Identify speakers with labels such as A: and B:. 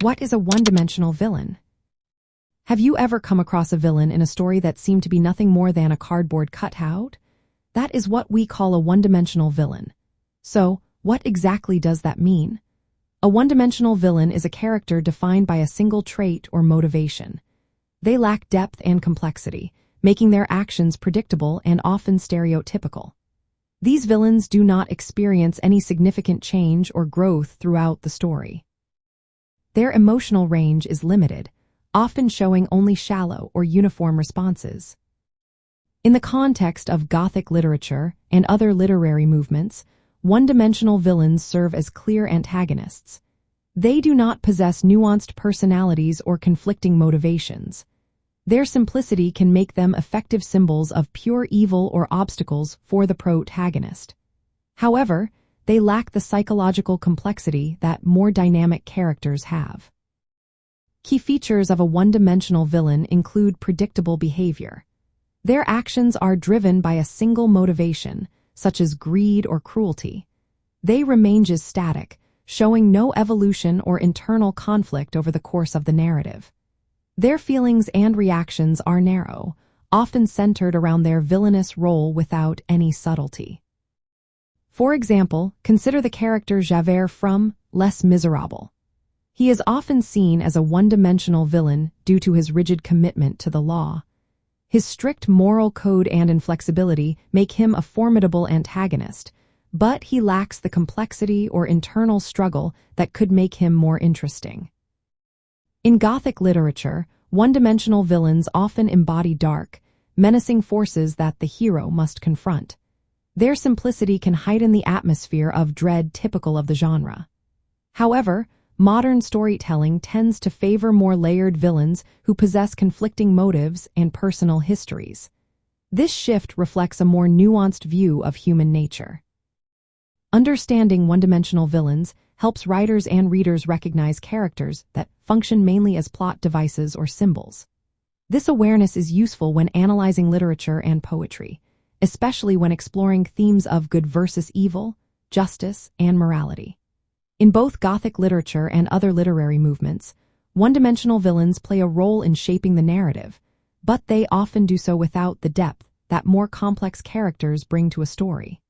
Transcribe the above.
A: What is a one-dimensional villain? Have you ever come across a villain in a story that seemed to be nothing more than a cardboard cutout? That is what we call a one-dimensional villain. So, what exactly does that mean? A one-dimensional villain is a character defined by a single trait or motivation. They lack depth and complexity, making their actions predictable and often stereotypical. These villains do not experience any significant change or growth throughout the story. Their emotional range is limited, often showing only shallow or uniform responses. In the context of Gothic literature and other literary movements, one-dimensional villains serve as clear antagonists. They do not possess nuanced personalities or conflicting motivations. Their simplicity can make them effective symbols of pure evil or obstacles for the protagonist. However, they lack the psychological complexity that more dynamic characters have. Key features of a one-dimensional villain include predictable behavior. Their actions are driven by a single motivation, such as greed or cruelty. They remain just static, showing no evolution or internal conflict over the course of the narrative. Their feelings and reactions are narrow, often centered around their villainous role without any subtlety. For example, consider the character Javert from Les Misérables. He is often seen as a one-dimensional villain due to his rigid commitment to the law. His strict moral code and inflexibility make him a formidable antagonist, but he lacks the complexity or internal struggle that could make him more interesting. In Gothic literature, one-dimensional villains often embody dark, menacing forces that the hero must confront. Their simplicity can heighten the atmosphere of dread typical of the genre. However, modern storytelling tends to favor more layered villains who possess conflicting motives and personal histories. This shift reflects a more nuanced view of human nature. Understanding one-dimensional villains helps writers and readers recognize characters that function mainly as plot devices or symbols. This awareness is useful when analyzing literature and poetry, especially when exploring themes of good versus evil, justice, and morality. In both Gothic literature and other literary movements, one-dimensional villains play a role in shaping the narrative, but they often do so without the depth that more complex characters bring to a story.